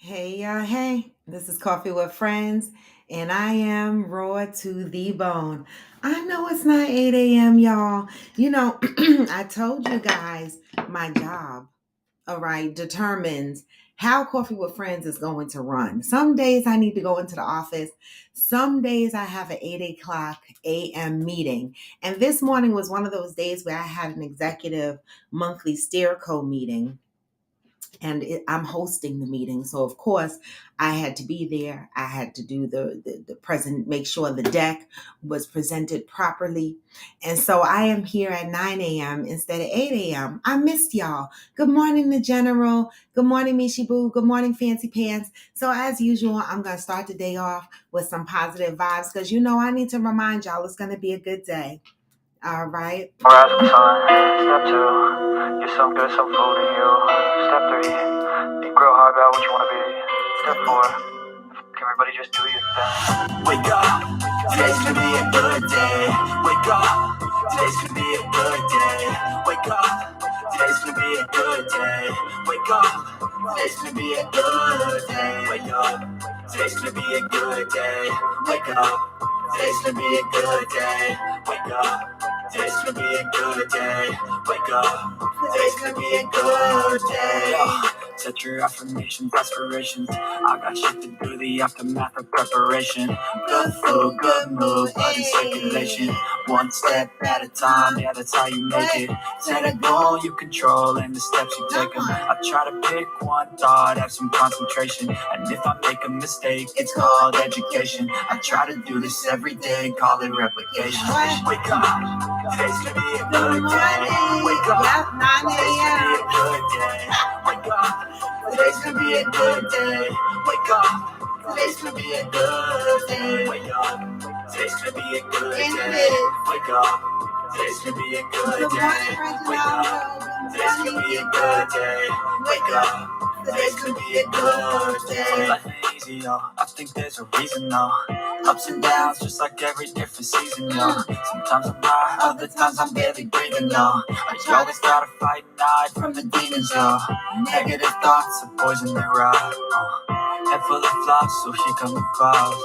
Hey, this is Coffee with Friends, and I am raw to the bone. I know it's not 8 a.m., y'all. I told you guys my job, all right, determines how Coffee with Friends is going to run. Some days I need to go into the office. Some days I have an 8 o'clock a.m. meeting. And this morning was one of those days where I had an executive monthly steerco meeting and I'm hosting the meeting. So of course I had to be there. I had to do the present, make sure the deck was presented properly. And so I am here at 9 a.m. instead of 8 a.m. I missed y'all. Good morning, the general. Good morning, Mishi Boo. Good morning, Fancy Pants. So as usual, I'm going to start the day off with some positive vibes because I need to remind y'all it's going to be a good day. All right. Rise with the sun. Step two, get some good, some food in you. Step three, think real hard about what you wanna be. Step four, everybody just do your thing. Wake up, today's gonna be a good day. Wake up, today's gonna be a good day. Wake up, today's gonna be a good day. Wake up, today's gonna be a good day. Wake up, today's gonna be a good day. Wake up, today's gonna be a good day. Wake up. Today's gonna be a good day. Wake up. Today's gonna be a good day. Set your affirmations, aspirations. I got shit to do, the aftermath of preparation. Good food, good mood, blood in circulation. One step at a time, yeah, that's how you make it. Set a goal you control and the steps you take them. I try to pick one thought, have some concentration. And if I make a mistake, it's called education. I try to do this every day, call it replication. Wake up. Today's gonna be a good day. Wake up. Yep, 9 Today's gonna be a a.m. good day. Wake up. Today's gonna be a good day. Wake up. Today's gonna be a good day. Wake up. Today's gonna be a good day. Wake up. Today's gonna be a good day. Wake up. Today's gonna be a good day. Wake up. Today's gonna be a good day. Life ain't easy, yo. I think there's a reason, though. Ups and downs, just like every different season, yo. Sometimes I'm high, other times I'm barely breathing, yo. But you always gotta fight and hide from the demons, yo. Negative thoughts are poison they ride. Head full of flaws, so here come the clouds.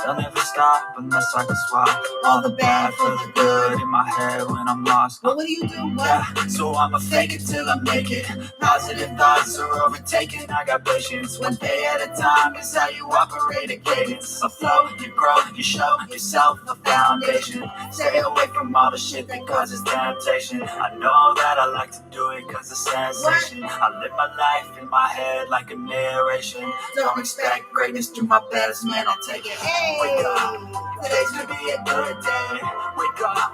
They'll never stop unless I can swap all the bad for the good in my head when I'm lost. But what do you do? Yeah, so I'ma fake it till I make it. Positive thoughts are overtaken. I got patience. One day at a time is how you operate a cadence. A flow, you grow, you show yourself a foundation. Stay away from all the shit that causes temptation. I know that I like to do it cause it's sensation. I live my life in my head like a narration. Don't expect greatness, do my best, man, I'll take it. Wake up, today's gonna be a good day. Wake up,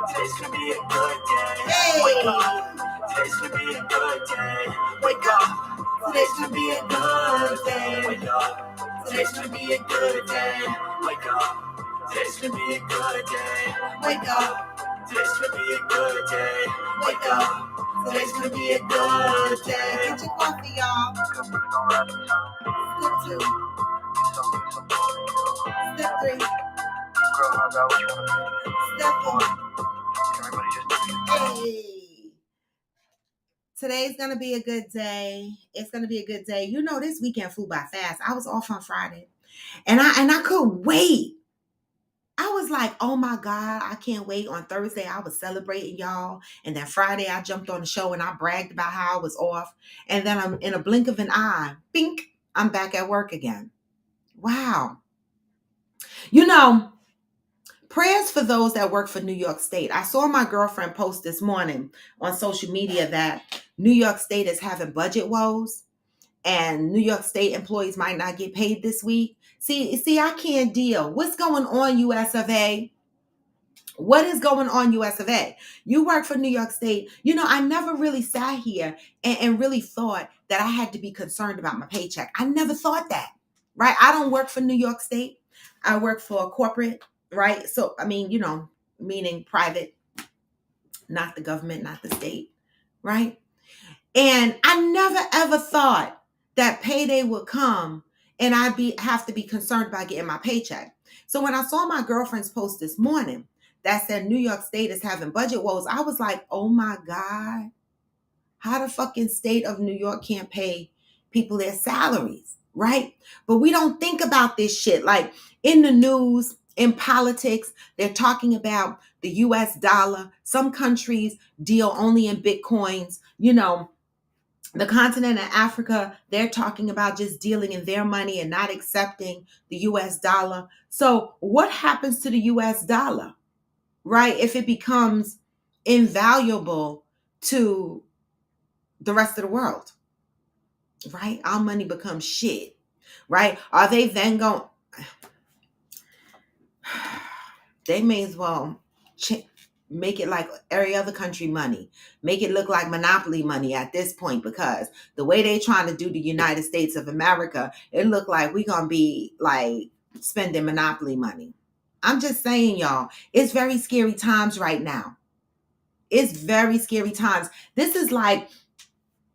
today's gonna be a good day. Wake up, today's gonna be a good day. Wake up, today's gonna be a good day. Wake up, today's gonna be a good day. Wake up, today's gonna be a good day. Wake up, today's gonna be a good day. Wake up, today's gonna be a good day. Get your coffee, y'all. Step two. Step three. Step four. Hey. Today's gonna be a good day. It's gonna be a good day. This weekend flew by fast. I was off on Friday, and I couldn't wait. I was like, oh my God, I can't wait. On Thursday, I was celebrating y'all. And then Friday, I jumped on the show and I bragged about how I was off. And then I'm in a blink of an eye, bink, I'm back at work again. Wow. Prayers for those that work for New York State. I saw my girlfriend post this morning on social media that New York State is having budget woes and New York State employees might not get paid this week. See, I can't deal. What's going on, US of A? What is going on, US of A? You work for New York State. I never really sat here and really thought that I had to be concerned about my paycheck. I never thought that, right? I don't work for New York State. I work for a corporate, right? So, meaning private, not the government, not the state, right? And I never ever thought that payday would come and I'd have to be concerned about getting my paycheck. So when I saw my girlfriend's post this morning that said New York State is having budget woes, I was like, oh my God, how the fucking state of New York can't pay people their salaries, right? But we don't think about this shit. Like in the news, in politics, they're talking about the US dollar. Some countries deal only in Bitcoins. The continent of Africa, they're talking about just dealing in their money and not accepting the US dollar. So, what happens to the US dollar, right? If it becomes invaluable to the rest of the world, right? Our money becomes shit, right? Are they then going, they may as well make it like every other country money, make it look like monopoly money at this point, because the way they trying to do the United States of America, it look like we gonna be like spending monopoly money. I'm just saying, y'all, it's very scary times right now. It's very scary times. This is like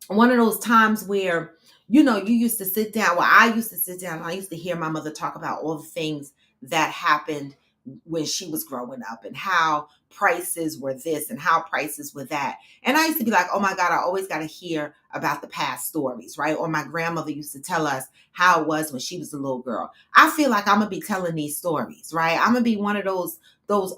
one of those times where, you used to sit down. Well, I used to sit down and I used to hear my mother talk about all the things that happened when she was growing up and how prices were this and how prices were that. And I used to be like, oh my God, I always got to hear about the past stories, right? Or my grandmother used to tell us how it was when she was a little girl. I feel like I'm going to be telling these stories, right? I'm going to be one of those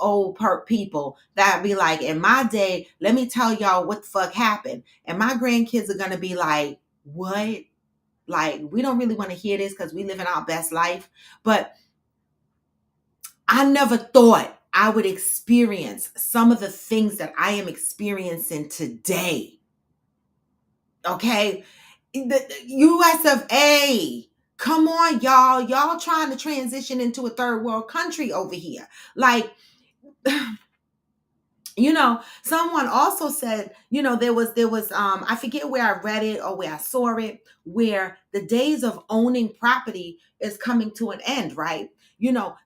old people that be like, in my day, let me tell y'all what the fuck happened. And my grandkids are going to be like, what? Like, we don't really want to hear this because we live in our best life. But I never thought I would experience some of the things that I am experiencing today. Okay? The US of A. Come on, y'all. Y'all trying to transition into a third world country over here. Like, someone also said, there was I forget where I read it or where I saw it, where the days of owning property is coming to an end, right?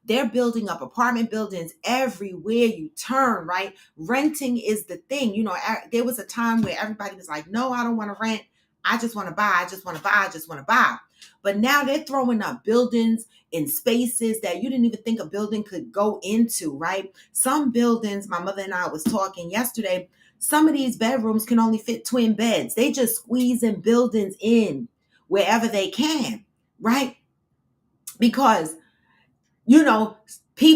They're building up apartment buildings everywhere you turn, right? Renting is the thing. There was a time where everybody was like, no, I don't want to rent. I just want to buy. I just want to buy. I just want to buy. But now they're throwing up buildings in spaces that you didn't even think a building could go into, right? Some buildings, my mother and I was talking yesterday, some of these bedrooms can only fit twin beds. They just squeezing buildings in wherever they can, right? Because,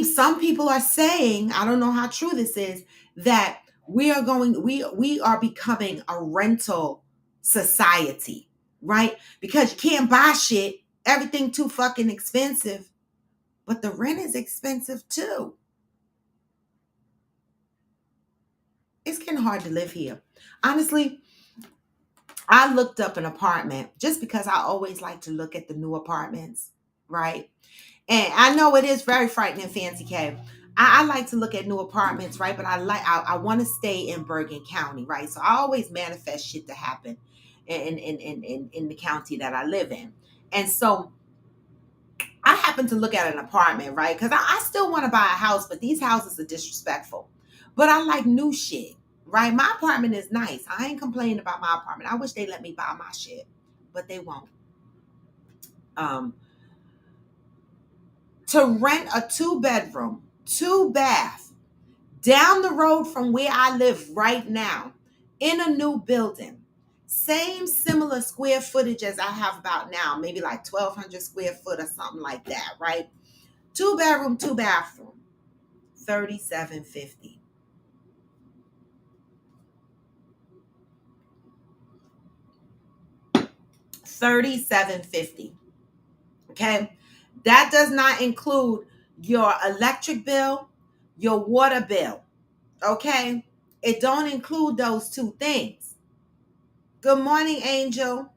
some people are saying, I don't know how true this is, that we are becoming a rental society, right? Because you can't buy shit, everything too fucking expensive, but the rent is expensive too. It's getting hard to live here. Honestly, I looked up an apartment just because I always like to look at the new apartments, right? And I know it is very frightening, Fancy K. I like to look at new apartments, right? But I want to stay in Bergen County, right? So I always manifest shit to happen in the county that I live in. And so I happened to look at an apartment, right? Because I still want to buy a house, but these houses are disrespectful. But I like new shit, right? My apartment is nice. I ain't complaining about my apartment. I wish they let me buy my shit, but they won't. To rent a 2-bedroom, 2-bath down the road from where I live right now in a new building, same similar square footage as I have about now, maybe like 1,200 square foot or something like that, right? 2-bedroom, 2-bathroom, 3750. 3750. Okay. That does not include your electric bill, your water bill. Okay. It don't include those two things. Good morning, Angel.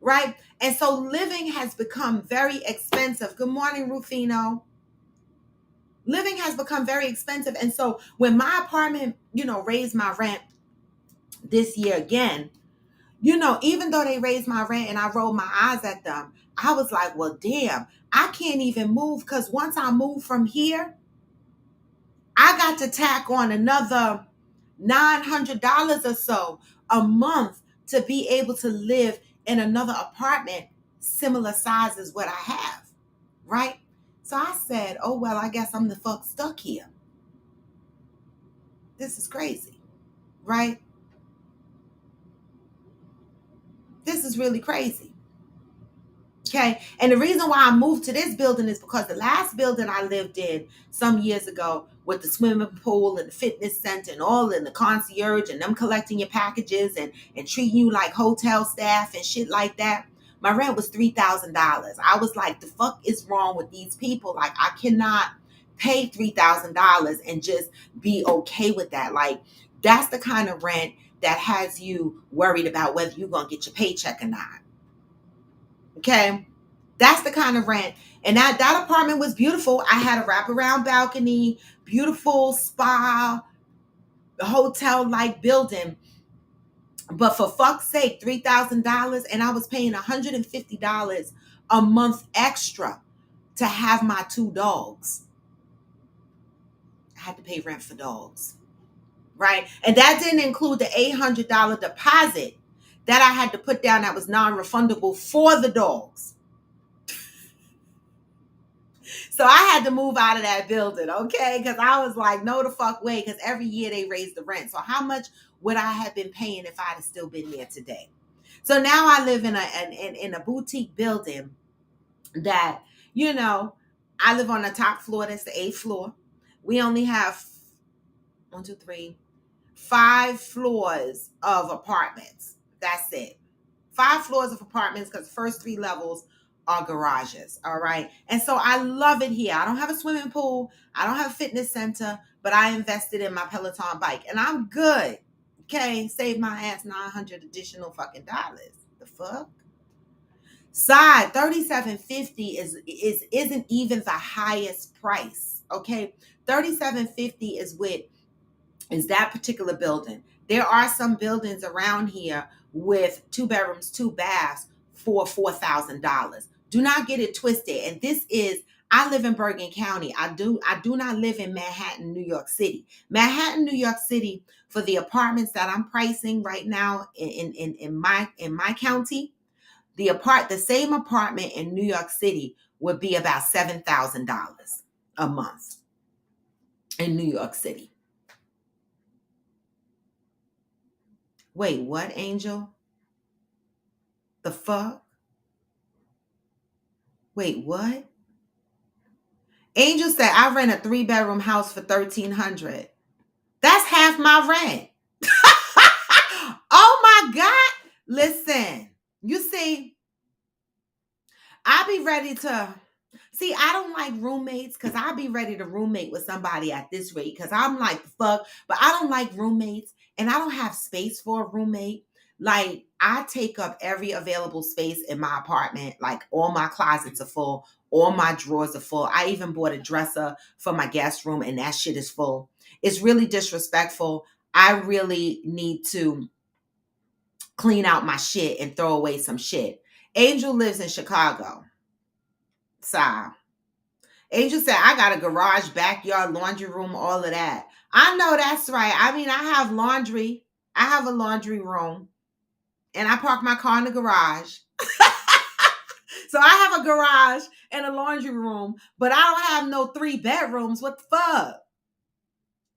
Right. And so living has become very expensive. Good morning, Rufino. Living has become very expensive. And so when my apartment, raised my rent this year again, even though they raised my rent and I rolled my eyes at them, I was like, well, damn, I can't even move, because once I move from here, I got to tack on another $900 or so a month to be able to live in another apartment similar size as what I have, right? So I said, oh, well, I guess I'm the fuck stuck here. This is crazy, right? This is really crazy. Okay. And the reason why I moved to this building is because the last building I lived in some years ago with the swimming pool and the fitness center and all in the concierge and them collecting your packages and treating you like hotel staff and shit like that. My rent was $3,000. I was like, the fuck is wrong with these people? Like, I cannot pay $3,000 and just be okay with that. Like, that's the kind of rent that has you worried about whether you're going to get your paycheck or not. Okay. That's the kind of rent. And that apartment was beautiful. I had a wraparound balcony, beautiful spa, hotel like building. But for fuck's sake, $3,000, and I was paying $150 a month extra to have my two dogs. I had to pay rent for dogs. Right? And that didn't include the $800 deposit that I had to put down that was non-refundable for the dogs. So I had to move out of that building, okay? Because I was like, no the fuck way, because every year they raise the rent. So how much would I have been paying if I'd have still been there today? So now I live in a boutique building that, I live on the top floor. That's the 8th floor. We only have 1, 2, 3, 5 floors of apartments. That's it. 5 floors of apartments because the first 3 levels are garages. All right. And so I love it here. I don't have a swimming pool. I don't have a fitness center, but I invested in my Peloton bike and I'm good. Okay. Save my ass 900 additional fucking dollars. The fuck? Side 3750 isn't even the highest price. Okay. 3750 is that particular building. There are some buildings around here with 2 bedrooms, 2 baths for $4,000. Do not get it twisted. And I live in Bergen County. I do not live in Manhattan, New York City. Manhattan, New York City, for the apartments that I'm pricing right now in my county, the same apartment in New York City would be about $7,000 a month in New York City. Wait, what, Angel? The fuck? Wait, what? Angel said I rent a 3-bedroom house for $1,300. That's half my rent. Oh my God. Listen, you see, I be ready to see, I don't like roommates because I be ready to roommate with somebody at this rate because I'm like, fuck, but I don't like roommates and I don't have space for a roommate. Like, I take up every available space in my apartment. Like, all my closets are full, all my drawers are full. I even bought a dresser for my guest room and that shit is full. It's really disrespectful. I really need to clean out my shit and throw away some shit. Angel lives in Chicago. So Angel said, I got a garage, backyard, laundry room, all of that. I know that's right. I mean, I have laundry. I have a laundry room. And I park my car in the garage. So I have a garage and a laundry room, but I don't have no 3 bedrooms. What the fuck?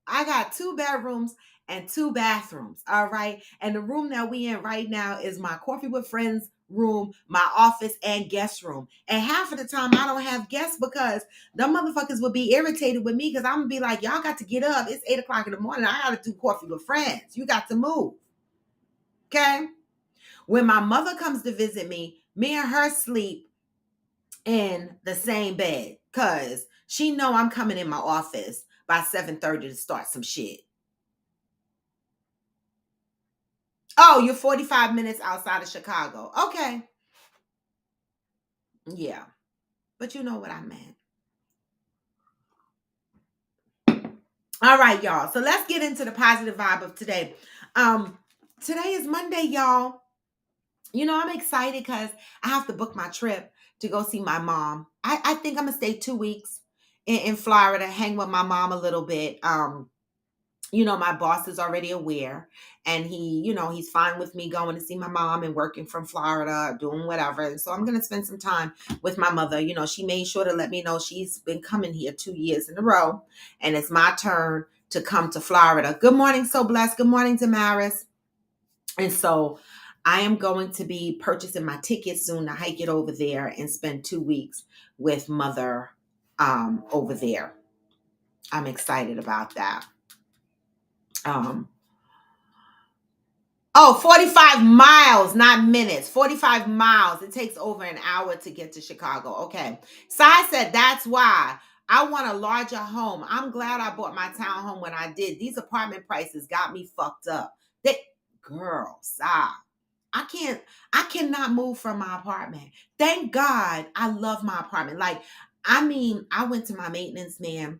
I got 2 bedrooms and 2 bathrooms. All right. And the room that we in right now is my coffee with friends room, my office, and guest room. And half of the time I don't have guests because them motherfuckers would be irritated with me because I'm gonna be like, y'all got to get up. It's 8 o'clock in the morning. I gotta do coffee with friends. You got to move. Okay. When my mother comes to visit me, me and her sleep in the same bed because she know I'm coming in my office by 7:30 to start some shit. Oh, you're 45 minutes outside of Chicago. Okay. Yeah. But you know what I meant. All right, y'all. So let's get into the positive vibe of today. Today is Monday, y'all. I'm excited because I have to book my trip to go see my mom. I think I'm gonna stay 2 weeks in Florida, hang with my mom a little bit. My boss is already aware and he's fine with me going to see my mom and working from Florida, doing whatever. And so I'm going to spend some time with my mother. She made sure to let me know she's been coming here 2 years in a row and it's my turn to come to Florida. Good morning, So Blessed. Good morning, Damaris. And so I am going to be purchasing my ticket soon to hike it over there and spend 2 weeks with mother over there. I'm excited about that. Um, Oh, 45 miles, not minutes. 45 miles. It takes over an hour to get to Chicago. Okay. So I said, that's why I want a larger home. I'm glad I bought my townhome when I did. These apartment prices got me fucked up. Girl, stop. I cannot move from my apartment. Thank God I love my apartment. Like, I mean, I went to my maintenance man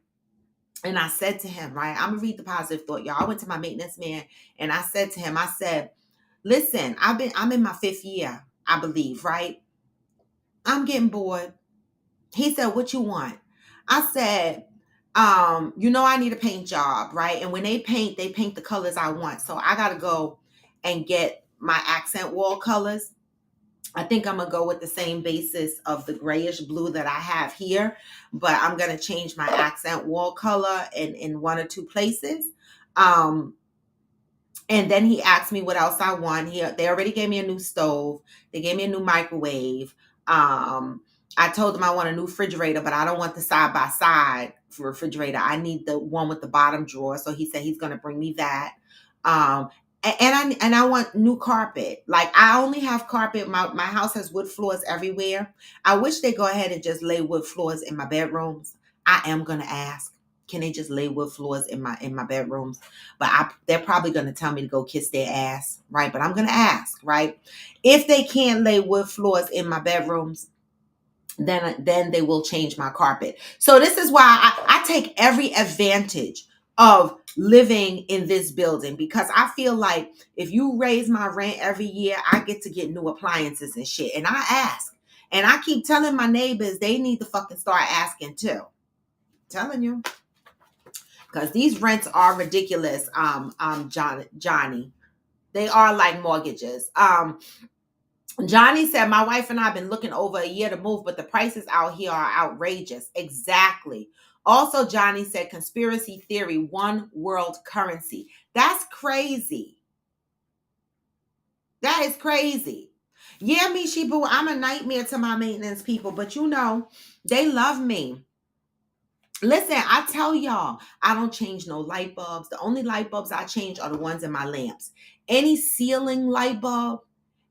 and I said to him, right? I'm gonna read the positive thought, y'all. I went to my maintenance man and I said to him, I said, listen, I'm in my 5th year, I believe, right? I'm getting bored. He said, what you want? I said, I need a paint job, right? And when they paint the colors I want. So I gotta go and get my accent wall colors. I think I'm gonna go with the same basis of the grayish blue that I have here, but I'm gonna change my accent wall color in 1 or 2 places. And then he asked me what else I want. They already gave me a new stove. They gave me a new microwave. I told them I want a new refrigerator, but I don't want the side by side refrigerator. I need the one with the bottom drawer. So he said he's gonna bring me that. Um, and I want new carpet. Like, I only have carpet. My house has wood floors everywhere. I wish they go ahead and just lay wood floors in my bedrooms. I am gonna ask. Can they just lay wood floors in my bedrooms? But they're probably going to tell me to go kiss their ass, right? But I'm going to ask, right? If they can't lay wood floors in my bedrooms, then they will change my carpet. So this is why I take every advantage of living in this building, because I feel like if you raise my rent every year, I get to get new appliances and shit. And I ask. And I keep telling my neighbors they need to fucking start asking too. Telling you. Because these rents are ridiculous, Johnny. They are like mortgages. Johnny said, my wife and I have been looking over a year to move, but the prices out here are outrageous. Exactly. Also, Johnny said, conspiracy theory, one world currency. That's crazy. That is crazy. Yeah, Mishi Boo, I'm a nightmare to my maintenance people, but they love me. Listen, I tell y'all, I don't change no light bulbs. The only light bulbs I change are the ones in my lamps. Any ceiling light bulb,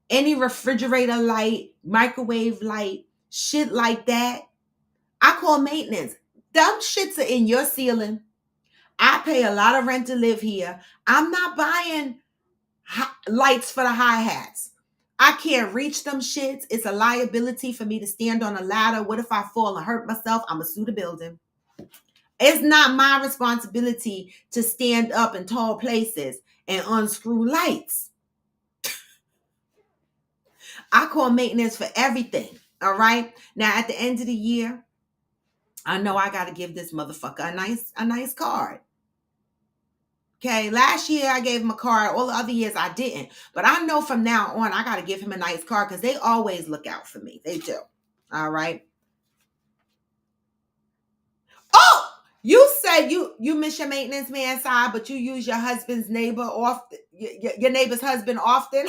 any refrigerator light, microwave light, shit like that, I call maintenance. Them shits are in your ceiling. I pay a lot of rent to live here. I'm not buying lights for the hi-hats. I can't reach them shits. It's a liability for me to stand on a ladder. What if I fall and hurt myself? I'm going to sue the building. It's not my responsibility to stand up in tall places and unscrew lights. I call maintenance for everything. All right. Now, at the end of the year, I know I got to give this motherfucker a nice card. Okay. Last year I gave him a card. All the other years I didn't. But I know from now on I got to give him a nice card because they always look out for me. They do. All right. Oh, you said you miss your maintenance man side, but you use your husband's neighbor often, your neighbor's husband often.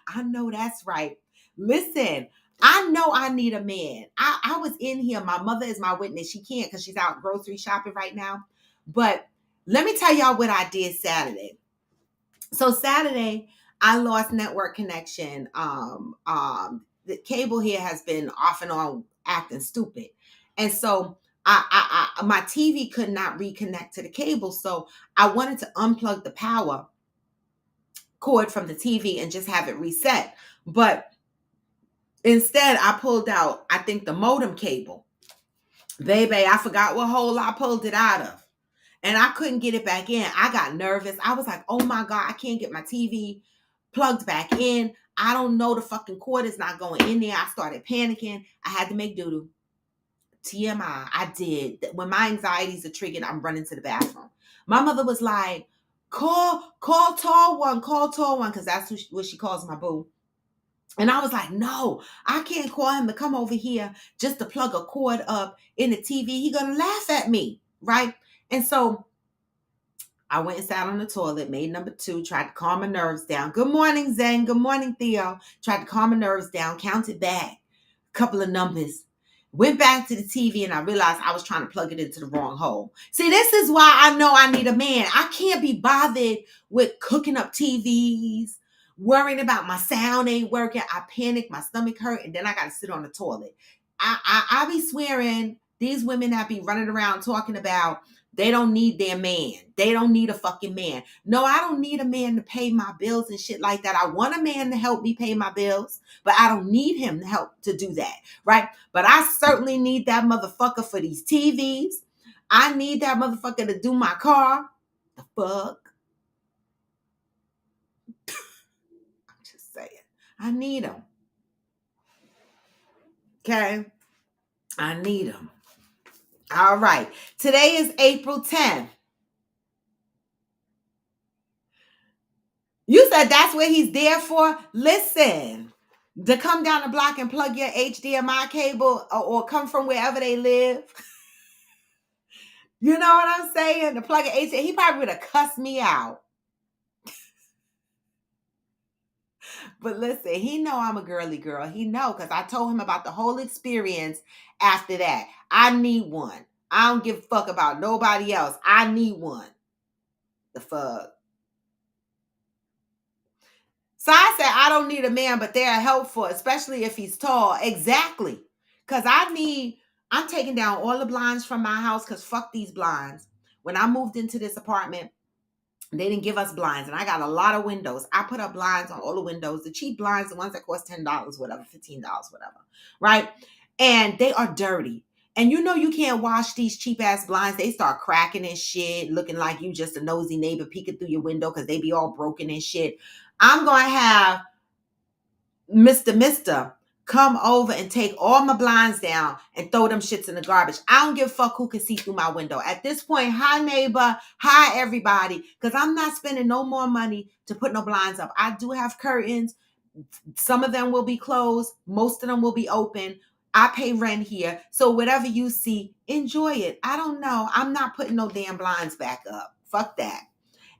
I know that's right. Listen, I know I need a man. I was in here. My mother is my witness. She can't because she's out grocery shopping right now. But let me tell y'all what I did Saturday. So Saturday, I lost network connection. The cable here has been off and on acting stupid. And so my TV could not reconnect to the cable. So I wanted to unplug the power cord from the TV and just have it reset. But instead, I pulled out, I think, the modem cable. Baby, I forgot what hole I pulled it out of. And I couldn't get it back in. I got nervous. I was like, oh my God, I can't get my TV plugged back in. I don't know, the fucking cord is not going in there. I started panicking. I had to make doo-doo. TMI, I did. When my anxieties are triggered, I'm running to the bathroom. My mother was like, call tall one, because that's what she calls my boo. And I was like, no, I can't call him to come over here just to plug a cord up in the TV. He gonna laugh at me, right? And so I went and sat on the toilet, made number two, tried to calm my nerves down. Good morning, Zen. Good morning, Theo. Tried to calm my nerves down, counted back, a couple of numbers. Went back to the TV and I realized I was trying to plug it into the wrong hole. See, this is why I know I need a man. I can't be bothered with cooking up TVs, worrying about my sound ain't working. I panic, my stomach hurt, and then I got to sit on the toilet. I be swearing these women that be running around talking about they don't need their man. They don't need a fucking man. No, I don't need a man to pay my bills and shit like that. I want a man to help me pay my bills, but I don't need him to help to do that, right? But I certainly need that motherfucker for these TVs. I need that motherfucker to do my car. The fuck? I'm just saying. I need him. Okay? I need him. All right. Today is April 10th. You said that's what he's there for? Listen, to come down the block and plug your HDMI cable or come from wherever they live. You know what I'm saying? To plug an HDMI, he probably would have cussed me out. But listen, he know I'm a girly girl. He know because I told him about the whole experience after that. I need one. I don't give a fuck about nobody else. I need one. The fuck? So I said, I don't need a man, but they're helpful, especially if he's tall. Exactly. Because I'm taking down all the blinds from my house because fuck these blinds. When I moved into this apartment, they didn't give us blinds, and I got a lot of windows. I put up blinds on all the windows, the cheap blinds, the ones that cost $10, whatever, $15, whatever, right? And they are dirty. And you know you can't wash these cheap ass blinds. They start cracking and shit, looking like you just a nosy neighbor peeking through your window because they be all broken and shit. I'm going to have Mr. come over and take all my blinds down and throw them shits in the garbage. I don't give a fuck who can see through my window. At this point, hi neighbor, hi everybody, because I'm not spending no more money to put no blinds up. I do have curtains. Some of them will be closed. Most of them will be open. I pay rent here. So whatever you see, enjoy it. I don't know. I'm not putting no damn blinds back up. Fuck that.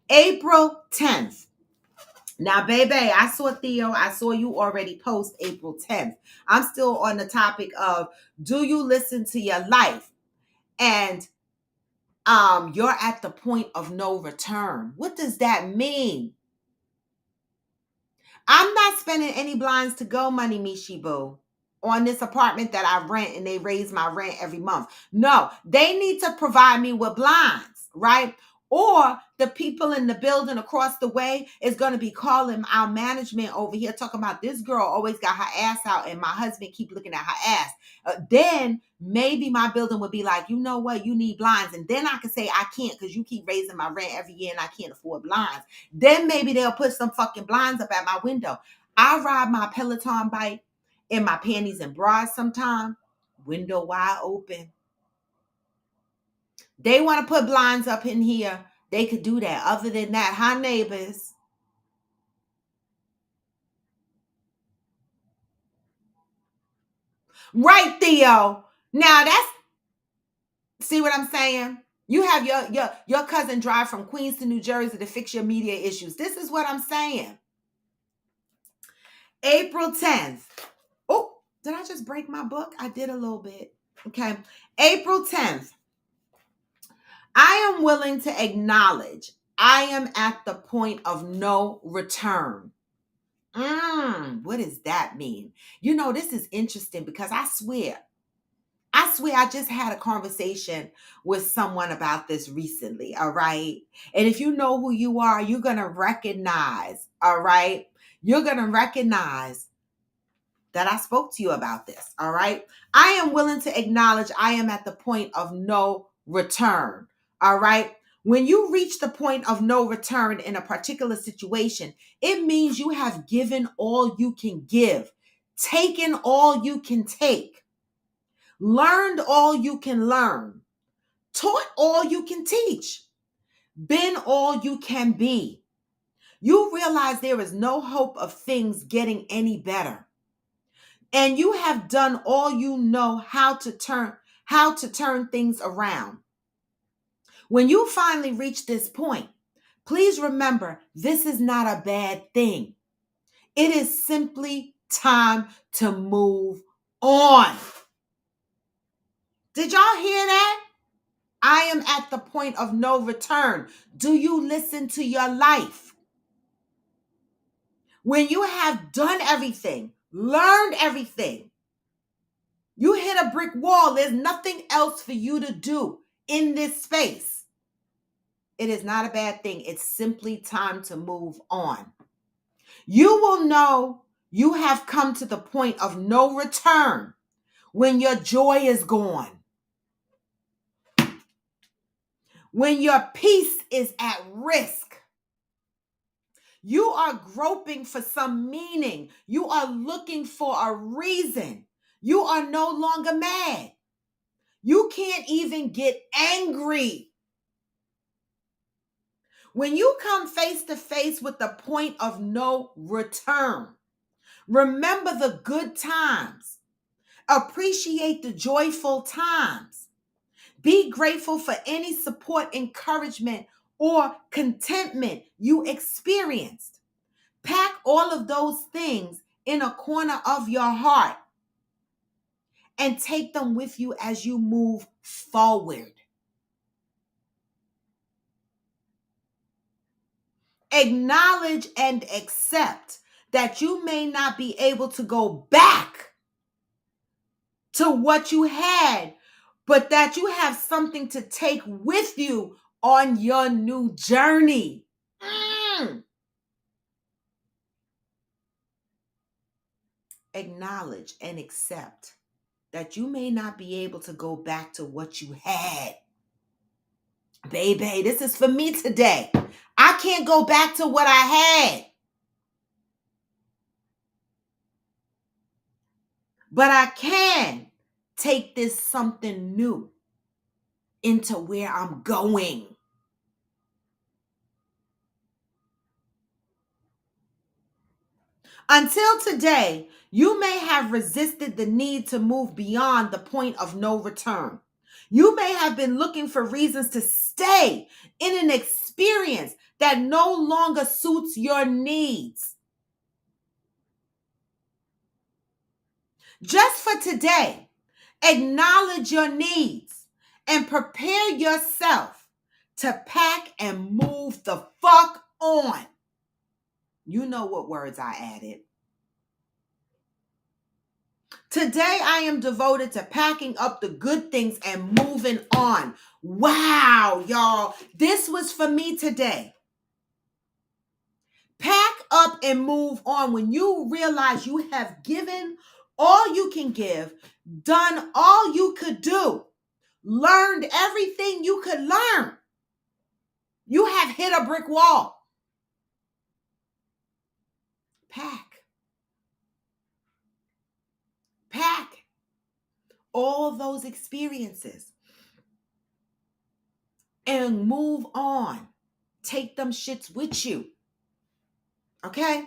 April 10th. Now, baby, I saw Theo. I saw you already post April 10th. I'm still on the topic of, do you listen to your life? And you're at the point of no return. What does that mean? I'm not spending any blinds to go money, Mishi Boo, on this apartment that I rent, and they raise my rent every month. No, they need to provide me with blinds, right? Or the people in the building across the way is going to be calling our management over here talking about this girl always got her ass out and my husband keep looking at her ass. Then maybe my building would be like, you know what, you need blinds. And then I could say I can't because you keep raising my rent every year and I can't afford blinds. Then maybe they'll put some fucking blinds up at my window. I ride my Peloton bike in my panties and bras sometimes, window wide open. They want to put blinds up in here, they could do that. Other than that, hi neighbors. Right, Theo. Now see what I'm saying? You have your cousin drive from Queens to New Jersey to fix your media issues. This is what I'm saying. April 10th. Oh, did I just break my book? I did a little bit. Okay. April 10th. I am willing to acknowledge I am at the point of no return. What does that mean? You know, this is interesting because I swear I just had a conversation with someone about this recently, all right? And if you know who you are, you're going to recognize, all right? You're going to recognize that I spoke to you about this, all right? I am willing to acknowledge I am at the point of no return, all right? When you reach the point of no return in a particular situation, it means you have given all you can give, taken all you can take, learned all you can learn, taught all you can teach, been all you can be. You realize there is no hope of things getting any better. And you have done all you know how to turn things around. When you finally reach this point, Please remember, this is not a bad thing. It is simply time to move on. Did y'all hear that? I am at the point of no return. Do you listen to your life? When you have done everything, learned everything, you hit a brick wall, there's nothing else for you to do in this space. It is not a bad thing. It's simply time to move on. You will know you have come to the point of no return when your joy is gone, when your peace is at risk. You are groping for some meaning. You are looking for a reason. You are no longer mad. You can't even get angry. When you come face to face with the point of no return, remember the good times. Appreciate the joyful times. Be grateful for any support, encouragement, or contentment you experienced. Pack all of those things in a corner of your heart and take them with you as you move forward. Acknowledge and accept that you may not be able to go back to what you had, but that you have something to take with you on your new journey. Acknowledge and accept that you may not be able to go back to what you had. Baby, this is for me today. I can't go back to what I had. But I can take this something new into where I'm going. Until today, you may have resisted the need to move beyond the point of no return. You may have been looking for reasons to stay in an experience that no longer suits your needs. Just for today, acknowledge your needs and prepare yourself to pack and move the fuck on. You know what words I added. Today, I am devoted to packing up the good things and moving on. Wow, y'all. This was for me today. Pack up and move on when you realize you have given all you can give, done all you could do, learned everything you could learn. You have hit a brick wall. Pack. Pack all those experiences and move on. Take them shits with you. Okay?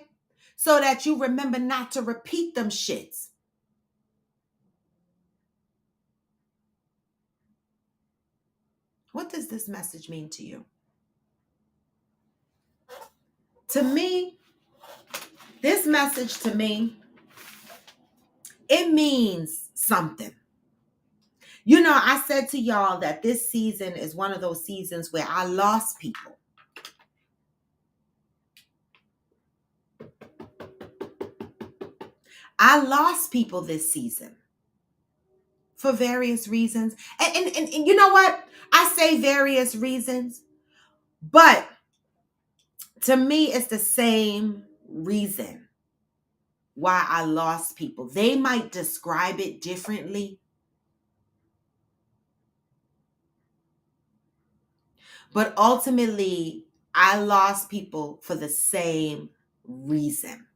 So that you remember not to repeat them shits. What does this message mean to you? To me, this message to me, it means something. You know, I said to y'all that this season is one of those seasons where I lost people. I lost people this season for various reasons. And you know what? I say various reasons, but to me, it's the same reason why I lost people. They might describe it differently, but ultimately, I lost people for the same reason.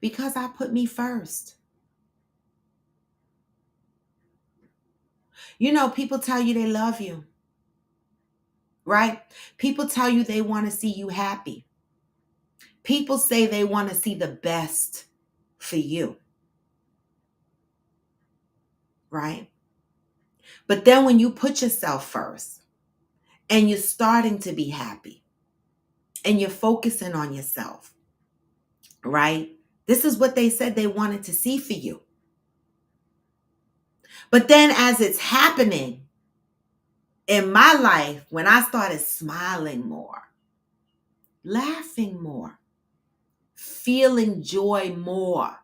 Because I put me first. You know, people tell you they love you, right? People tell you they want to see you happy. People say they want to see the best for you, right? But then when you put yourself first and you're starting to be happy and you're focusing on yourself, right? This is what they said they wanted to see for you. But then as it's happening in my life, when I started smiling more, laughing more, feeling joy more,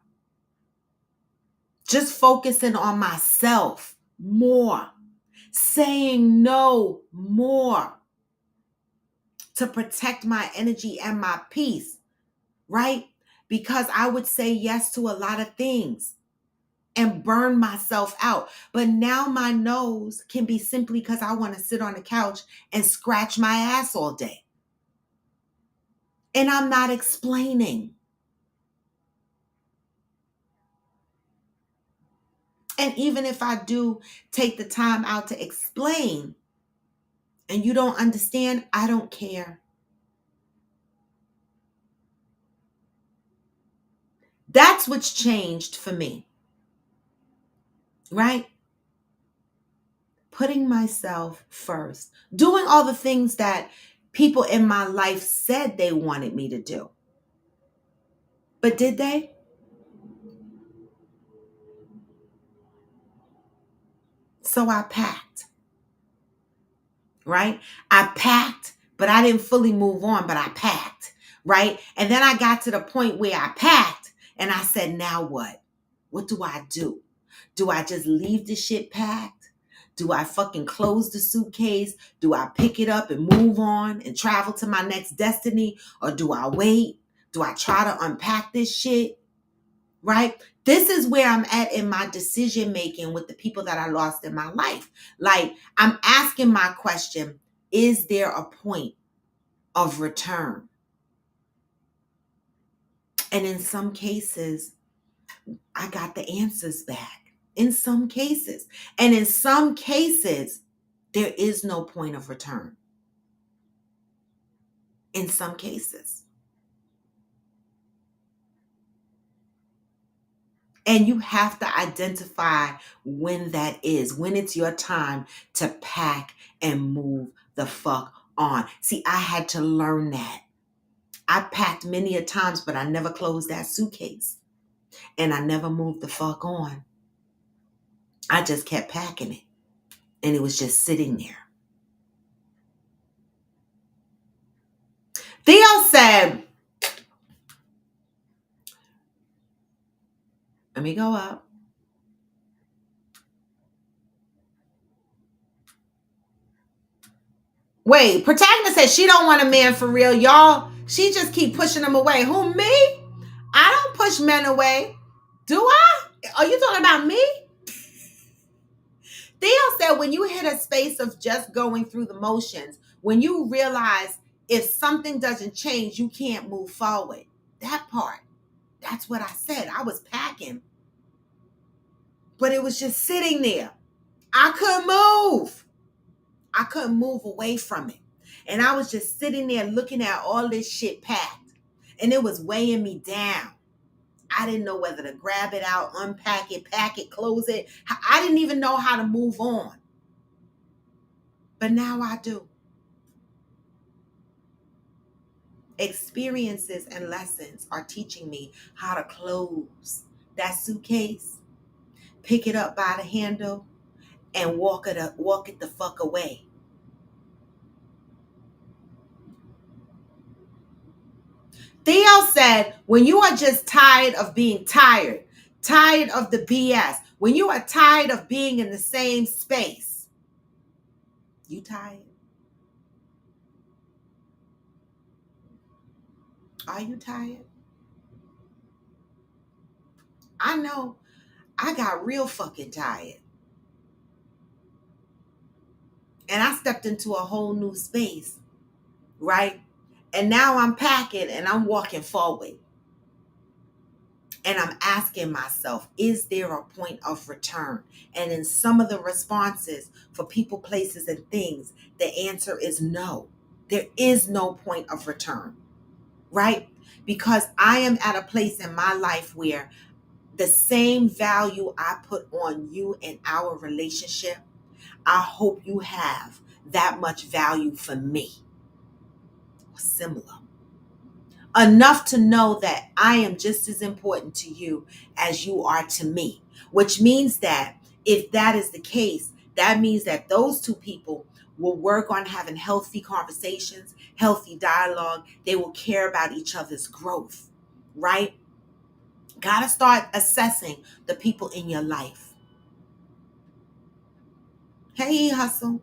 just focusing on myself more, saying no more to protect my energy and my peace, right? Because I would say yes to a lot of things and burn myself out. But now my nose can be simply because I want to sit on the couch and scratch my ass all day. And I'm not explaining. And even if I do take the time out to explain and you don't understand, I don't care. That's what's changed for me, right? Putting myself first, doing all the things that people in my life said they wanted me to do. But did they? So I packed, right? I packed, but I didn't fully move on, but I packed, right? And then I got to the point where I packed and I said, now what? What do I do? Do I just leave the shit packed? Do I fucking close the suitcase? Do I pick it up and move on and travel to my next destiny? Or do I wait? Do I try to unpack this shit? Right? This is where I'm at in my decision making with the people that I lost in my life. Like, I'm asking my question, is there a point of return? And in some cases, I got the answers back. In some cases. And in some cases, there is no point of return. In some cases. And you have to identify when that is, when it's your time to pack and move the fuck on. See, I had to learn that. I packed many a times, but I never closed that suitcase. And I never moved the fuck on. I just kept packing it. And it was just sitting there. Theo said, let me go up. Wait, protagonist said she don't want a man for real, y'all. She just keep pushing him away. Who, me? I don't push men away. Do I? Are you talking about me? Theo said when you hit a space of just going through the motions, when you realize if something doesn't change, you can't move forward. That part. That's what I said. I was packing. But it was just sitting there. I couldn't move. I couldn't move away from it. And I was just sitting there looking at all this shit packed. And it was weighing me down. I didn't know whether to grab it out, unpack it, pack it, close it. I didn't even know how to move on. But now I do. Experiences and lessons are teaching me how to close that suitcase, pick it up by the handle, and walk it the fuck away. Theo said, when you are just tired of being tired, tired of the BS, when you are tired of being in the same space, you tired? Are you tired? I know I got real fucking tired. And I stepped into a whole new space, right? And now I'm packing and I'm walking forward. And I'm asking myself, is there a point of return? And in some of the responses for people, places, and things, the answer is no. There is no point of return, right? Because I am at a place in my life where the same value I put on you and our relationship, I hope you have that much value for me, or similar. Enough to know that I am just as important to you as you are to me, which means that if that is the case, that means that those two people will work on having healthy conversations, healthy dialogue. They will care about each other's growth, right? Gotta start assessing the people in your life. Hey, hustle.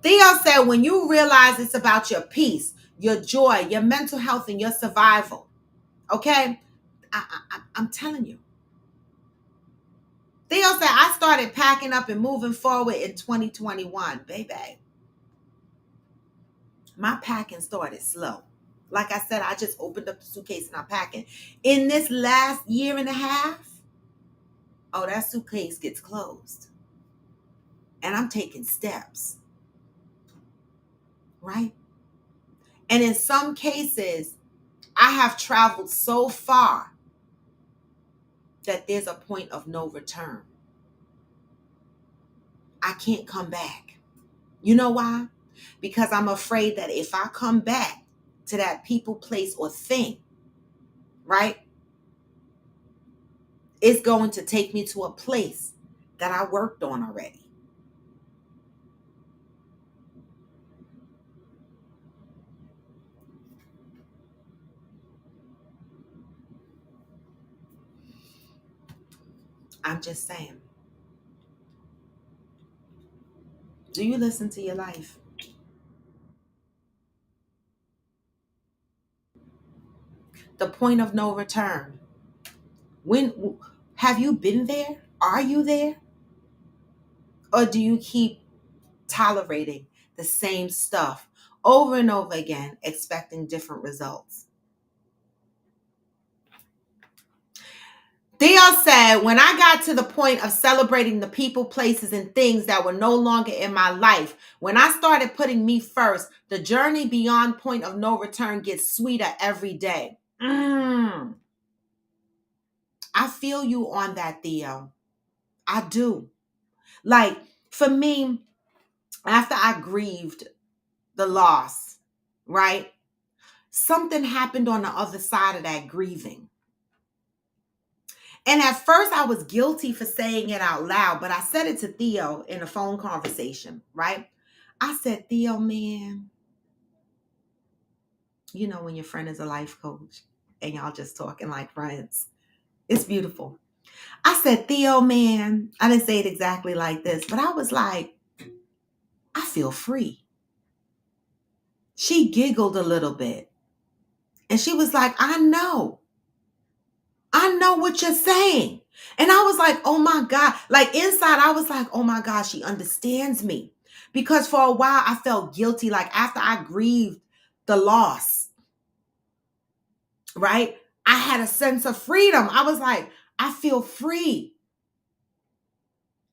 Theo said, when you realize it's about your peace, your joy, your mental health, and your survival, okay? I'm telling you. Theo said, I started packing up and moving forward in 2021. Baby, my packing started slow. Like I said, I just opened up the suitcase and I'm packing. In this last year and a half, oh, that suitcase gets closed. And I'm taking steps, right? And in some cases, I have traveled so far that there's a point of no return. I can't come back. You know why? Because I'm afraid that if I come back to that people, place, or thing, right, it's going to take me to a place that I worked on already. I'm just saying. Do you listen to your life? The point of no return. When have you been there? Are you there? Or do you keep tolerating the same stuff over and over again, expecting different results? Theo said, when I got to the point of celebrating the people, places, and things that were no longer in my life, when I started putting me first, the journey beyond point of no return gets sweeter every day. I feel you on that, Theo. I do. Like, for me, after I grieved the loss, right? Something happened on the other side of that grieving. And at first I was guilty for saying it out loud, but I said it to Theo in a phone conversation, right? I said, Theo, man, you know, when your friend is a life coach and y'all just talking like friends, it's beautiful. I said, Theo, man, I didn't say it exactly like this, but I was like, I feel free. She giggled a little bit and she was like, I know what you're saying. And I was like, oh my God. Like inside, I was like, oh my God, she understands me. Because for a while, I felt guilty. Like after I grieved the loss, right? I had a sense of freedom. I was like, I feel free,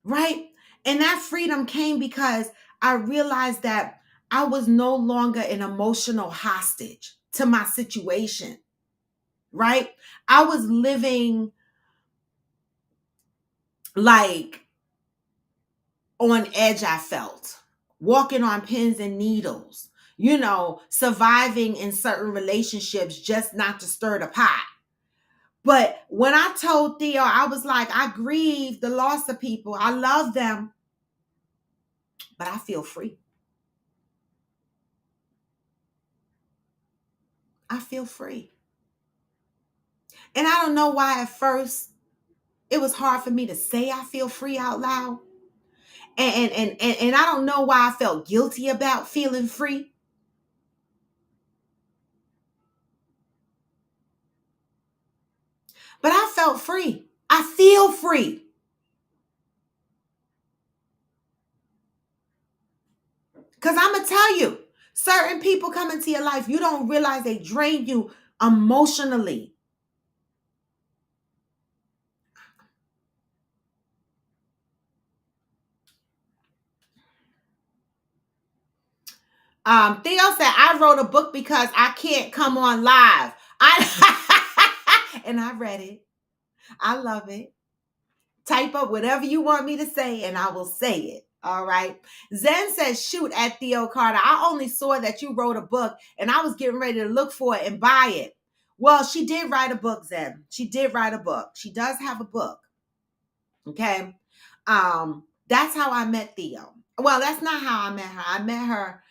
right? And that freedom came because I realized that I was no longer an emotional hostage to my situation, right? I was living like on edge. I felt walking on pins and needles, you know, surviving in certain relationships just not to stir the pot. But when I told Theo, I was like, I grieve the loss of people. I love them, but I feel free. I feel free. And I don't know why at first it was hard for me to say I feel free out loud. And I don't know why I felt guilty about feeling free. But I felt free. I feel free. Because I'm going to tell you, certain people come into your life, you don't realize they drain you emotionally. Theo said, I wrote a book because I can't come on live. And I read it. I love it. Type up whatever you want me to say and I will say it. All right. Zen says, shoot at Theo Carter. I only saw that you wrote a book and I was getting ready to look for it and buy it. Well, she did write a book, Zen. She did write a book. She does have a book. Okay. That's how I met Theo. Well, that's not how I met her. I met her,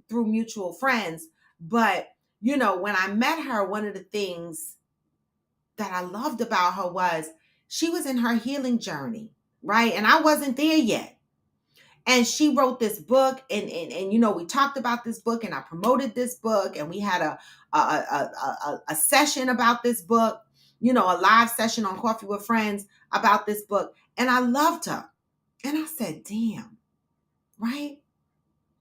through mutual friends. But, when I met her, one of the things that I loved about her was she was in her healing journey, right? And I wasn't there yet. And she wrote this book, and we talked about this book, and I promoted this book, and we had a session about this book, a live session on Coffee with Friends about this book. And I loved her. And I said, damn, right?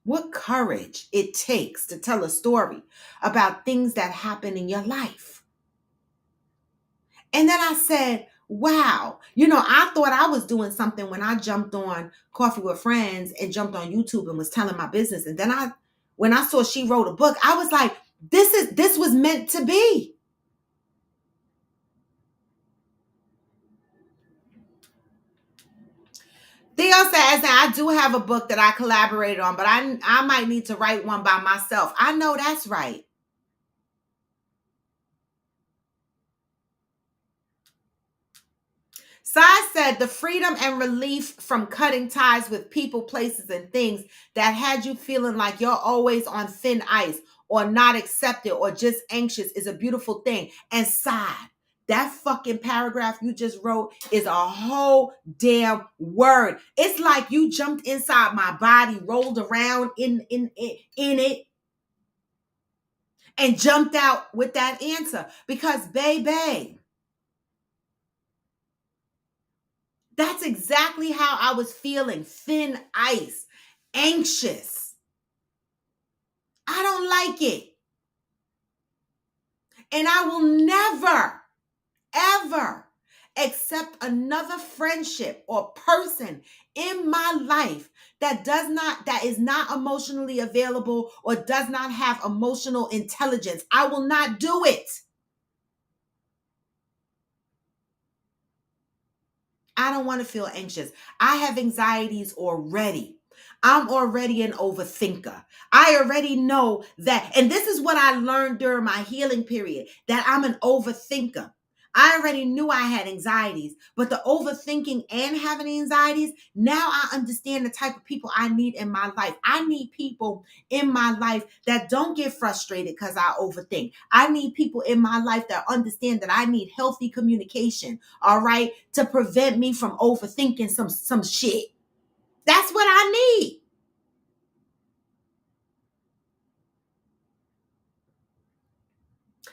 What courage it takes to tell a story about things that happen in your life. And then I said, wow, I thought I was doing something when I jumped on Coffee with Friends and jumped on YouTube and was telling my business. And then when I saw she wrote a book, I was like, this was meant to be. Theo says that I do have a book that I collaborated on, but I might need to write one by myself. I know that's right. Sai said the freedom and relief from cutting ties with people, places, and things that had you feeling like you're always on thin ice or not accepted or just anxious is a beautiful thing. And Sai, that fucking paragraph you just wrote is a whole damn word. It's like you jumped inside my body, rolled around in it, and jumped out with that answer. Because, baby, that's exactly how I was feeling. Thin ice, anxious. I don't like it. And I will never, ever accept another friendship or person in my life that is not emotionally available or does not have emotional intelligence. I will not do it. I don't want to feel anxious. I have anxieties already. I'm already an overthinker. I already know that. And this is what I learned during my healing period, that I'm an overthinker. I already knew I had anxieties, but the overthinking and having anxieties, now I understand the type of people I need in my life. I need people in my life that don't get frustrated because I overthink. I need people in my life that understand that I need healthy communication, all right, to prevent me from overthinking some shit. That's what I need.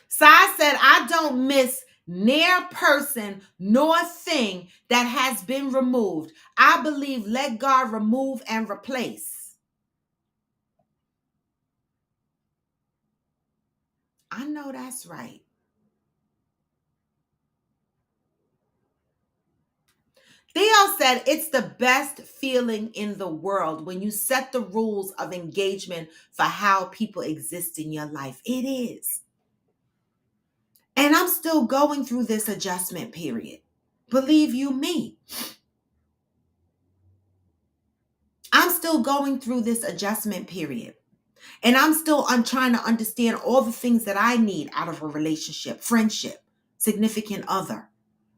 Sai said, I don't miss near person nor thing that has been removed. I believe let God remove and replace. I know that's right. Theo said it's the best feeling in the world when you set the rules of engagement for how people exist in your life. It is. And I'm still going through this adjustment period. Believe you me. I'm still going through this adjustment period. And I'm trying to understand all the things that I need out of a relationship, friendship, significant other,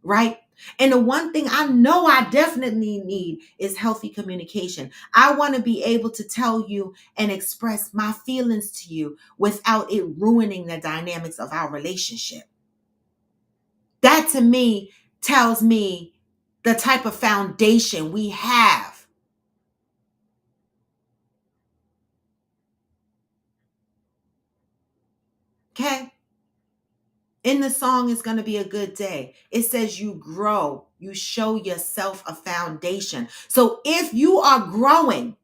right? And the one thing I know I definitely need is healthy communication. I want to be able to tell you and express my feelings to you without it ruining the dynamics of our relationship. That to me tells me the type of foundation we have. Okay? In the song, It's Gonna Be a Good Day, it says you grow, you show yourself a foundation. So if you are growing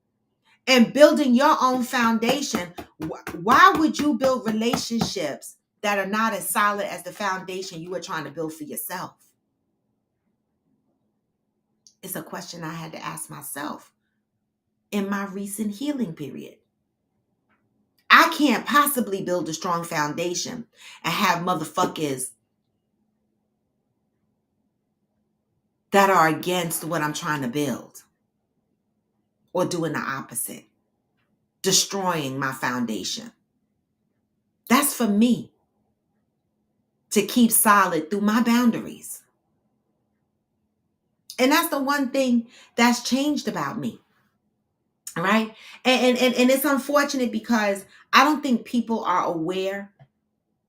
and building your own foundation, why would you build relationships that are not as solid as the foundation you were trying to build for yourself? It's a question I had to ask myself in my recent healing period. I can't possibly build a strong foundation and have motherfuckers that are against what I'm trying to build. or doing the opposite, destroying my foundation. That's for me to keep solid through my boundaries. And that's the one thing that's changed about me, right? And it's unfortunate because I don't think people are aware,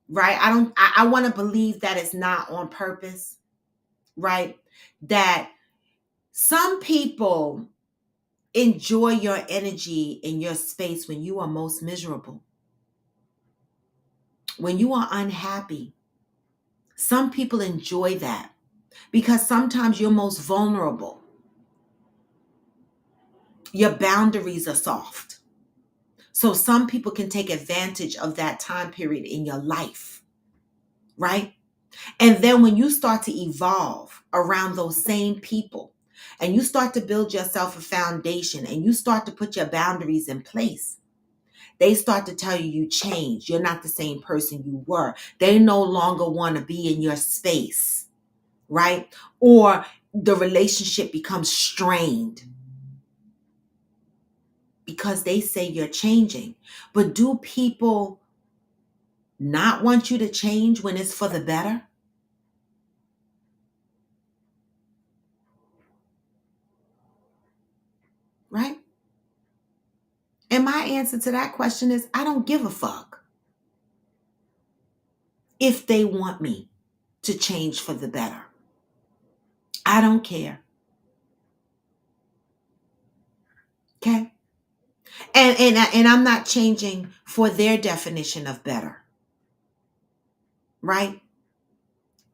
right? I want to believe that it's not on purpose, right? That some people enjoy your energy in your space when you are most miserable, when you are unhappy. Some people enjoy that because sometimes you're most vulnerable. Your boundaries are soft. So some people can take advantage of that time period in your life, right? And then when you start to evolve around those same people and you start to build yourself a foundation and you start to put your boundaries in place, they start to tell you changed. You're not the same person you were. They no longer want to be in your space, right? Or the relationship becomes strained because they say you're changing. But do people not want you to change when it's for the better? Right? And my answer to that question is I don't give a fuck if they want me to change for the better. I don't care. Okay? And I'm not changing for their definition of better. Right?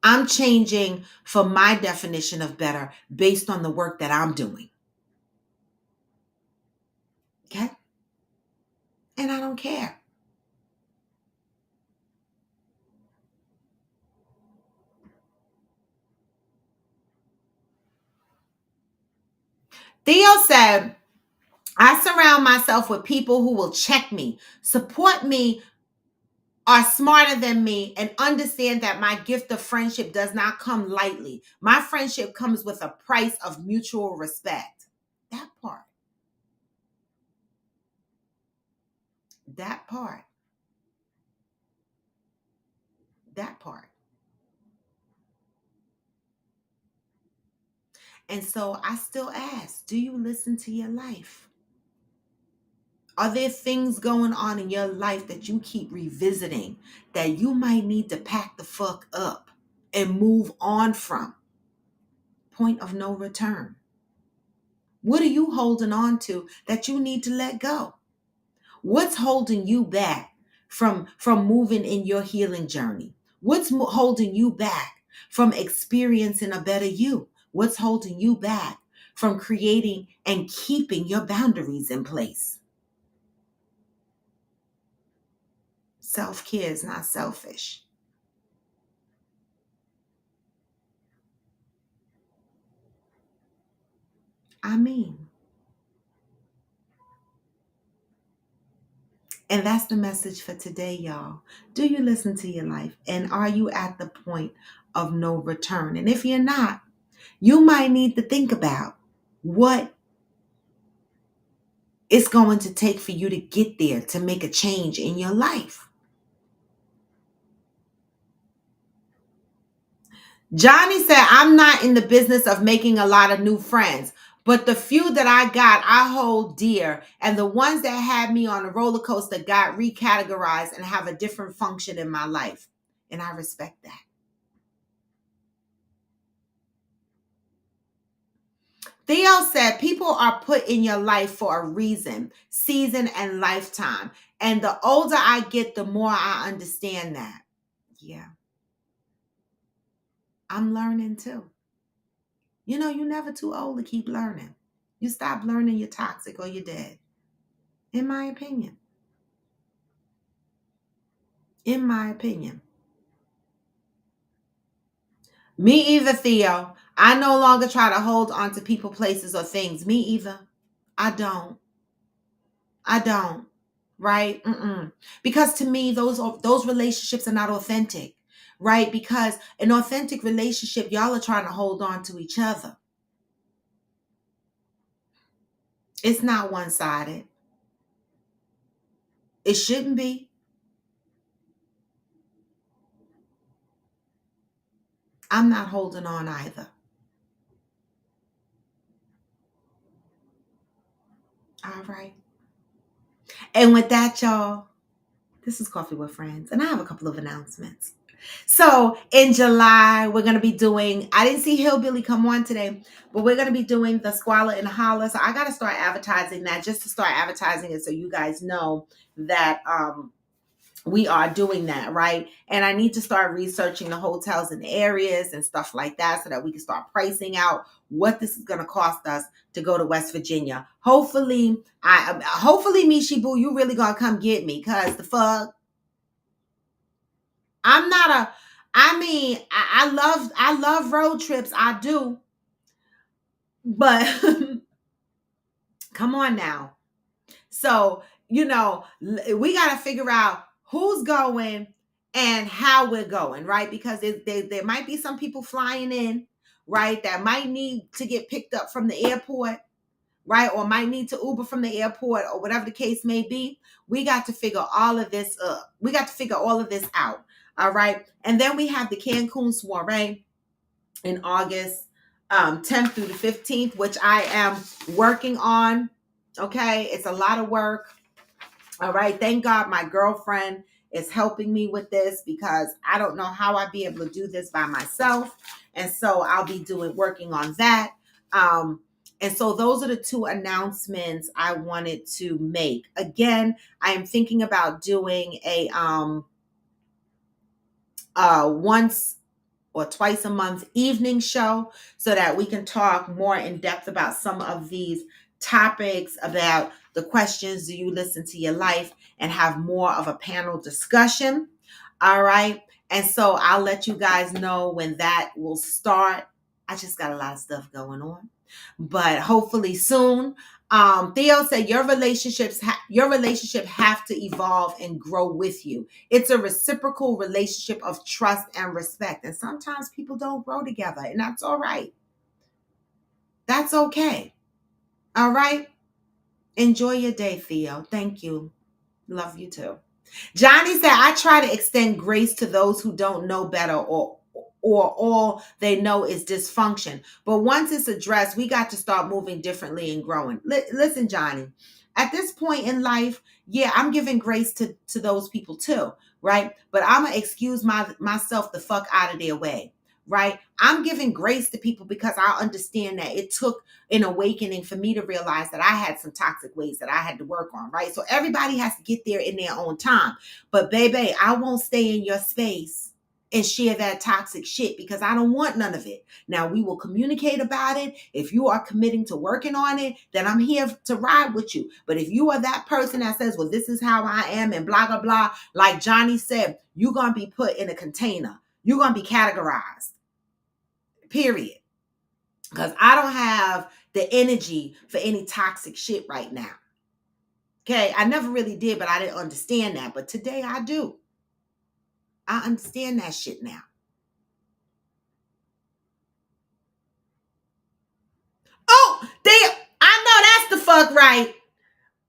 I'm changing for my definition of better based on the work that I'm doing. Okay? And I don't care. Theo said, I surround myself with people who will check me, support me, are smarter than me, and understand that my gift of friendship does not come lightly. My friendship comes with a price of mutual respect. That part. That part. That part. And so I still ask, do you listen to your life? Are there things going on in your life that you keep revisiting that you might need to pack the fuck up and move on from? Point of no return. What are you holding on to that you need to let go? What's holding you back from moving in your healing journey? What's holding you back from experiencing a better you? What's holding you back from creating and keeping your boundaries in place? Self-care is not selfish. I mean, and that's the message for today, y'all. Do you listen to your life? And are you at the point of no return? And if you're not, you might need to think about what it's going to take for you to get there to make a change in your life. Johnny said, I'm not in the business of making a lot of new friends, but the few that I got, I hold dear. And the ones that had me on a roller coaster got recategorized and have a different function in my life. And I respect that. Theo said, people are put in your life for a reason, season, and lifetime. And the older I get, the more I understand that. Yeah, I'm learning too. You know, you're never too old to keep learning. You stop learning, you're toxic or you're dead. In my opinion. In my opinion. Me either, Theo. I no longer try to hold on to people, places, or things. Me either. I don't. I don't. Right? Because to me, those relationships are not authentic. Right? Because an authentic relationship, y'all are trying to hold on to each other. It's not one-sided. It shouldn't be. I'm not holding on either. All right. And with that, y'all, this is Coffee with Friends, and I have a couple of announcements. So in July, we're going to be doing, I didn't see Hillbilly come on today, but we're going to be doing the Squalor and Holler. So I got to start advertising that, just to start advertising it so you guys know that we are doing that, right? And I need to start researching the hotels and areas and stuff like that so that we can start pricing out what this is going to cost us to go to West Virginia. Hopefully, Mishi Boo, you really gonna come get me, cause the fuck, I'm not a. I mean, I love road trips, I do, but come on now. So, we got to figure out who's going and how we're going, right? Because there might be some people flying in, right, that might need to get picked up from the airport, right? Or might need to Uber from the airport or whatever the case may be. We got to figure all of this up. We got to figure all of this out. All right. And then we have the Cancun soiree in August 10th through the 15th, which I am working on. Okay. It's a lot of work. All right. Thank God my girlfriend is helping me with this, because I don't know how I'd be able to do this by myself. And so I'll be working on that. And so those are the two announcements I wanted to make. Again, I am thinking about doing a once or twice a month evening show so that we can talk more in depth about some of these topics, about the questions, do you listen to your life, and have more of a panel discussion. All right. And so I'll let you guys know when that will start. I just got a lot of stuff going on, but hopefully soon. Theo said your relationship have to evolve and grow with you. It's a reciprocal relationship of trust and respect. And sometimes people don't grow together, and that's all right. That's okay. All right. Enjoy your day, Theo. Thank you. Love you too. Johnny said, I try to extend grace to those who don't know better, or all they know is dysfunction. But once it's addressed, we got to start moving differently and growing. Listen, Johnny, at this point in life, yeah, I'm giving grace to those people too, right? But I'm going to excuse myself the fuck out of their way, right? I'm giving grace to people because I understand that it took an awakening for me to realize that I had some toxic ways that I had to work on, right? So everybody has to get there in their own time. But baby, I won't stay in your space and share that toxic shit, because I don't want none of it. Now, we will communicate about it. If you are committing to working on it, then I'm here to ride with you. But if you are that person that says, well, this is how I am and blah, blah, blah, like Johnny said, you're going to be put in a container. You're going to be categorized, period. Because I don't have the energy for any toxic shit right now. Okay, I never really did, but I didn't understand that. But today I do. I understand that shit now. Oh, I know that's the fuck right.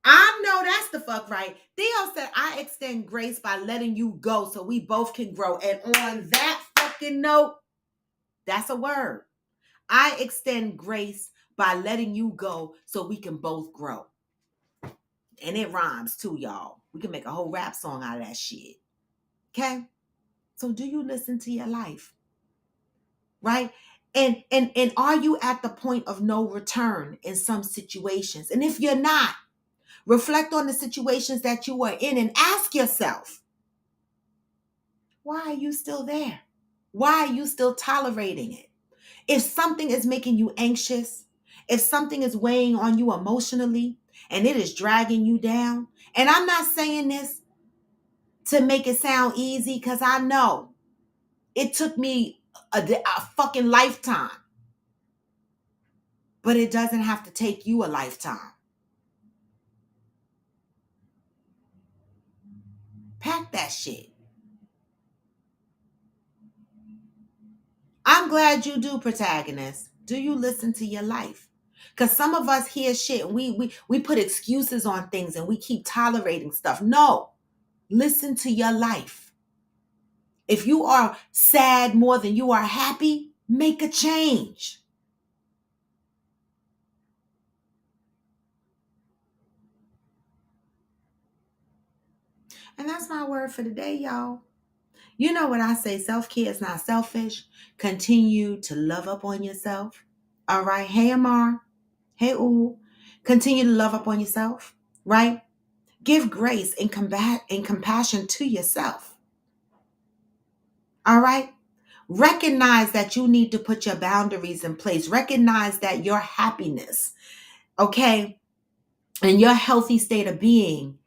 I know that's the fuck right. Theo said, I extend grace by letting you go so we both can grow. And on that fucking note, that's a word. I extend grace by letting you go so we can both grow. And it rhymes too, y'all. We can make a whole rap song out of that shit. Okay? So do you listen to your life? Right? And are you at the point of no return in some situations? And if you're not, reflect on the situations that you are in and ask yourself, why are you still there? Why are you still tolerating it? If something is making you anxious, if something is weighing on you emotionally and it is dragging you down, and I'm not saying this to make it sound easy, because I know it took me a fucking lifetime, but it doesn't have to take you a lifetime. Pack that shit. I'm glad you do, protagonist. Do you listen to your life? Because some of us hear shit and we put excuses on things and we keep tolerating stuff. No, listen to your life. If you are sad more than you are happy, make a change. And that's my word for today, y'all. You know what I say, self-care is not selfish. Continue to love up on yourself. All right. Hey, Amar. Hey, ooh. Continue to love up on yourself, right? Give grace and compassion to yourself. All right. Recognize that you need to put your boundaries in place. Recognize that your happiness, okay, and your healthy state of being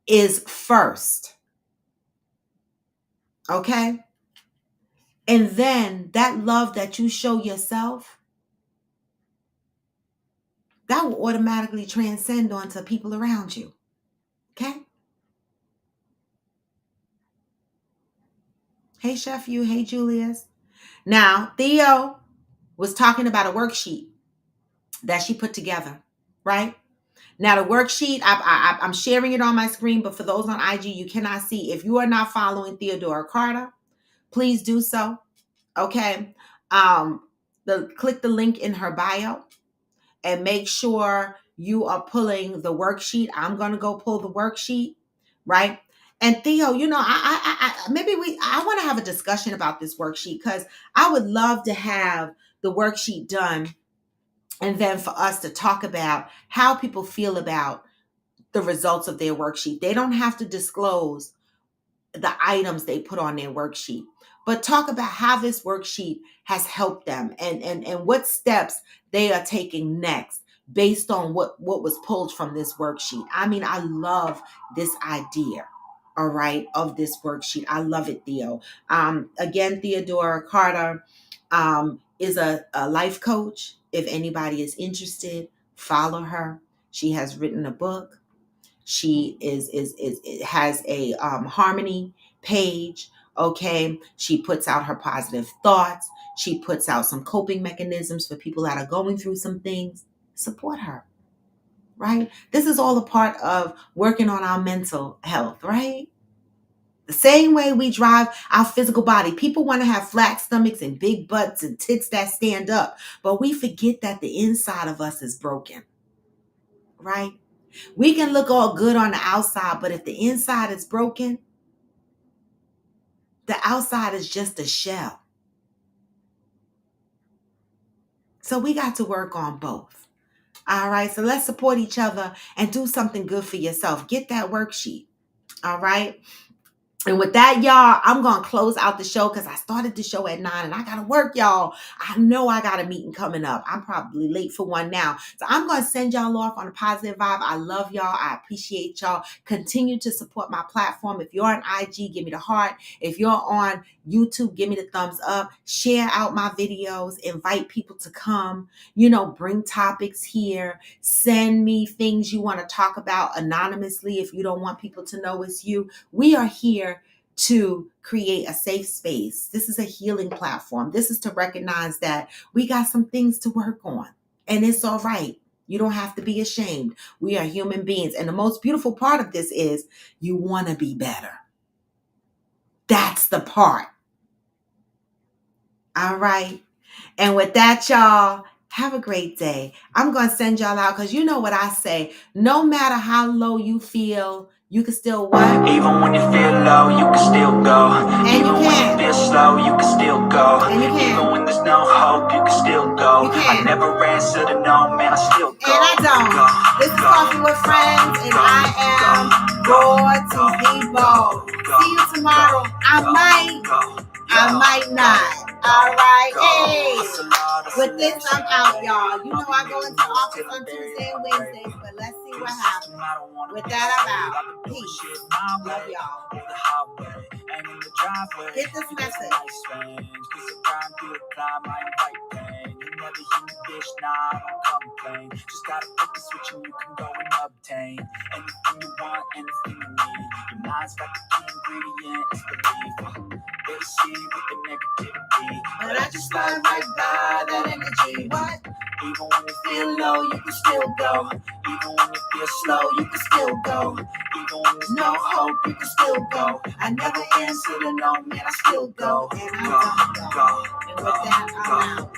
is first. Okay. And then that love that you show yourself, that will automatically transcend onto people around you. Okay. Hey, Chef You. Hey, Julius. Now, Theo was talking about a worksheet that she put together, right? Now, the worksheet, I'm sharing it on my screen, but for those on IG, you cannot see. If you are not following Theodora Carter, please do so. Okay. Click the link in her bio and make sure you are pulling the worksheet. I'm going to go pull the worksheet, right? And Theo, you know, I want to have a discussion about this worksheet because I would love to have the worksheet done and then for us to talk about how people feel about the results of their worksheet. They don't have to disclose the items they put on their worksheet, but talk about how this worksheet has helped them and what steps they are taking next based on what was pulled from this worksheet. I mean, I love this idea, all right, of this worksheet. I love it, Theo. Again, Theodora Carter is a life coach. If anybody is interested, follow her. She has written a book. She has a harmony page. Okay, she puts out her positive thoughts. She puts out some coping mechanisms for people that are going through some things. Support her, right? This is all a part of working on our mental health, right? The same way we drive our physical body. People want to have flat stomachs and big butts and tits that stand up, but we forget that the inside of us is broken, right? We can look all good on the outside, but if the inside is broken, the outside is just a shell. So we got to work on both. All right. So let's support each other and do something good for yourself. Get that worksheet. All right. And with that, y'all, I'm going to close out the show because I started the show at 9 and I got to work, y'all. I know I got a meeting coming up. I'm probably late for one now. So I'm going to send y'all off on a positive vibe. I love y'all. I appreciate y'all. Continue to support my platform. If you're on IG, give me the heart. If you're on YouTube, give me the thumbs up. Share out my videos. Invite people to come. You know, bring topics here. Send me things you want to talk about anonymously if you don't want people to know it's you. We are here to create a safe space. This is a healing platform. This is to recognize that we got some things to work on and it's all right. You don't have to be ashamed. We are human beings. And the most beautiful part of this is you want to be better. That's the part. All right. And with that, y'all, have a great day. I'm going to send y'all out because you know what I say. No matter how low you feel, you can still what? Even when you feel low, you can still go. And Even you when can. you feel slow, you can still go. And you can. Even when there's no hope, you can still go. You can. I never answer to no, man, I still go. And I don't. This is Coffee with Friends, and I am Roar to Debo. See you tomorrow. I might not. All right. Hey. With this, I'm out, y'all. You know I go into office on Tuesday and Wednesdays, but let's see what happens. With that, I'm out. Peace. Love y'all. Get this message. Just gotta flip the switch and you can go and obtain anything you want, anything you need. Your mind's got the key ingredient, it's belief. They see with the negativity, But I just slide right by that energy. What? Even Even when you feel low, you can still go. Even when you feel slow, you can still go. Even when there's no hope, you can still go. I never answer to no man, I still go. And I'm gonna go. And with that, I'm out.